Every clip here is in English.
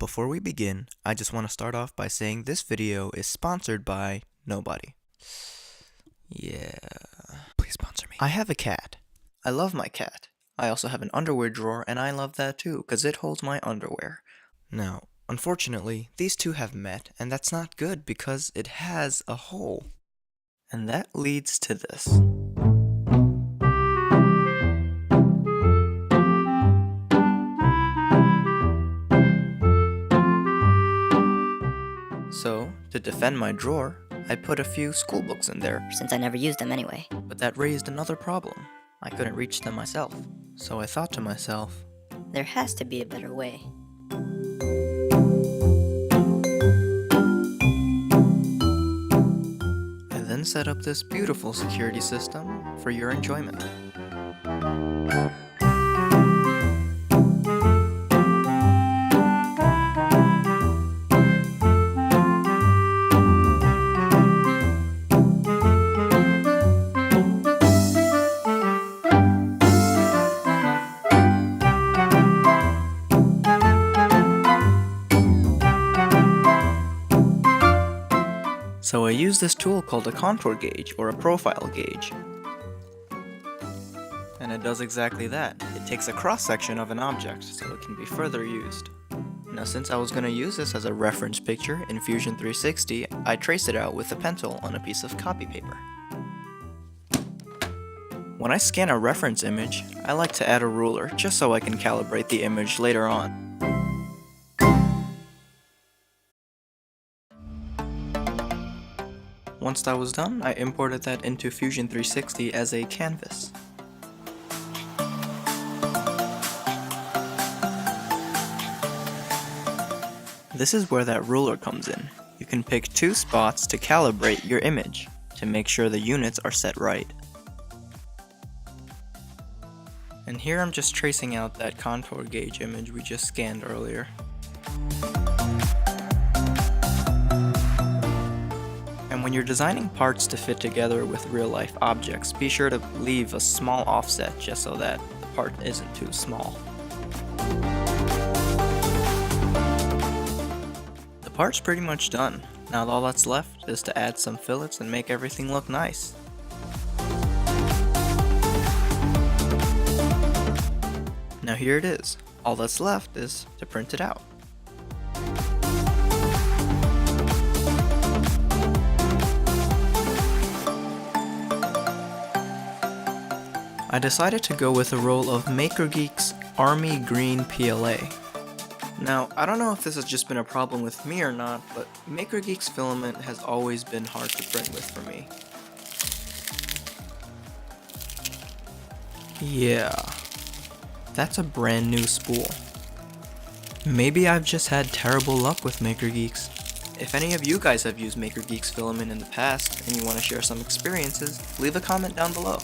Before we begin, I just want to start off by saying this video is sponsored by nobody. Yeah, please sponsor me. I have a cat. I love my cat. I also have an underwear drawer, and I love that too, because it holds my underwear. Now, unfortunately, these two have met, and that's not good because it has a hole. And that leads to this. So, to defend my drawer, I put a few school books in there, since I never used them anyway. but that raised another problem. I couldn't reach them myself. So I thought to myself, There has to be a better way. I then set up this beautiful security system for your enjoyment. So I use this tool called a contour gauge or a profile gauge. And it does exactly that. It takes a cross-section of an object so it can be further used. Now since I was going to use this as a reference picture in Fusion 360, I traced it out with a pencil on a piece of copy paper. When I scan a reference image, I like to add a ruler just so I can calibrate the image later on. Once that was done, I imported that into Fusion 360 as a canvas. This is where that ruler comes in. You can pick two spots to calibrate your image, to make sure the units are set right. And here I'm just tracing out that contour gauge image we just scanned earlier. And when you're designing parts to fit together with real-life objects, be sure to leave a small offset just so that the part isn't too small. The part's pretty much done. Now all that's left is to add some fillets and make everything look nice. Now here it is. All that's left is to print it out. I decided to go with a roll of MakerGeek's Army Green PLA. Now, I don't know if this has just been a problem with me or not, but MakerGeek's filament has always been hard to print with for me. Yeah, that's a brand new spool. Maybe I've just had terrible luck with MakerGeek's. If any of you guys have used MakerGeek's filament in the past and you want to share some experiences, leave a comment down below.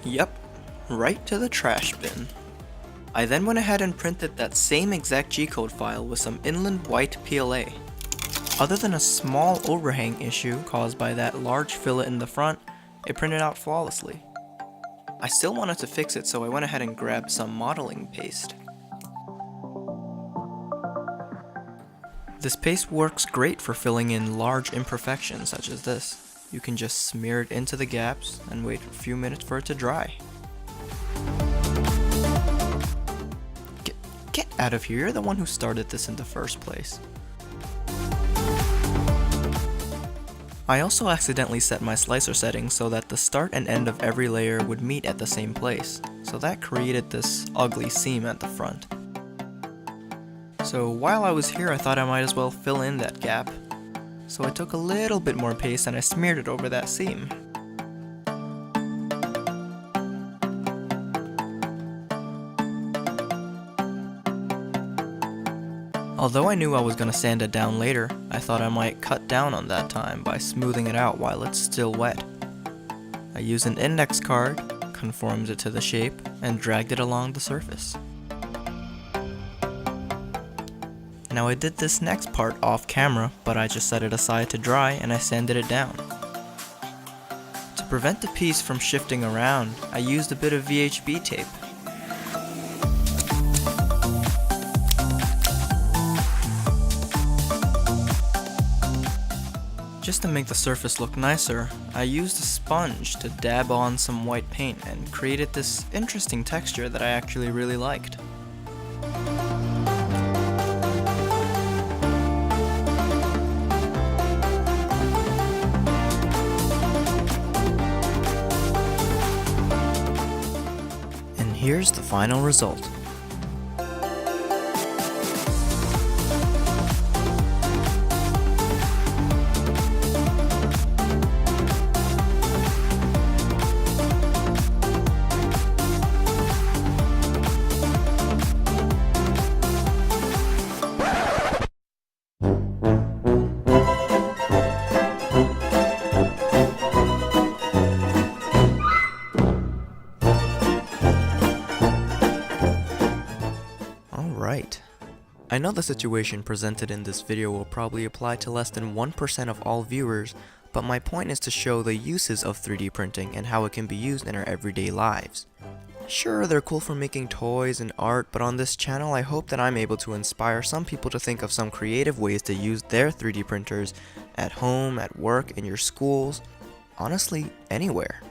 Yep, right to the trash bin. I then went ahead and printed that same exact G-code file with some inland white PLA. Other than a small overhang issue caused by that large fillet in the front, it printed out flawlessly. I still wanted to fix it, so I went ahead and grabbed some modeling paste. This paste works great for filling in large imperfections such as this. You can just smear it into the gaps and wait a few minutes for it to dry. Get out of here, you're the one who started this in the first place. I also accidentally set my slicer settings so that the start and end of every layer would meet at the same place, so that created this ugly seam at the front. So while I was here, I thought I might as well fill in that gap. So I took a little bit more paste and I smeared it over that seam. Although I knew I was going to sand it down later, I thought I might cut down on that time by smoothing it out while it's still wet. I used an index card, conformed it to the shape, and dragged it along the surface. Now I did this next part off camera, but I just set it aside to dry and I sanded it down. To prevent the piece from shifting around, I used a bit of VHB tape. Just to make the surface look nicer, I used a sponge to dab on some white paint and created this interesting texture that I actually really liked. And here's the final result. Alright. I know the situation presented in this video will probably apply to less than 1% of all viewers, but my point is to show the uses of 3D printing and how it can be used in our everyday lives. Sure, they're cool for making toys and art, but on this channel I hope that I'm able to inspire some people to think of some creative ways to use their 3D printers at home, at work, in your schools, honestly, anywhere.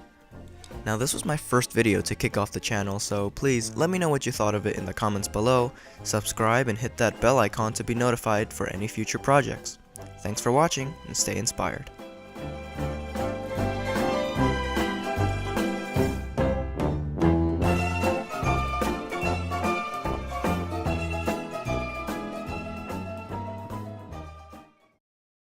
Now this was my first video to kick off the channel, so please let me know what you thought of it in the comments below, subscribe and hit that bell icon to be notified for any future projects. Thanks for watching and stay inspired.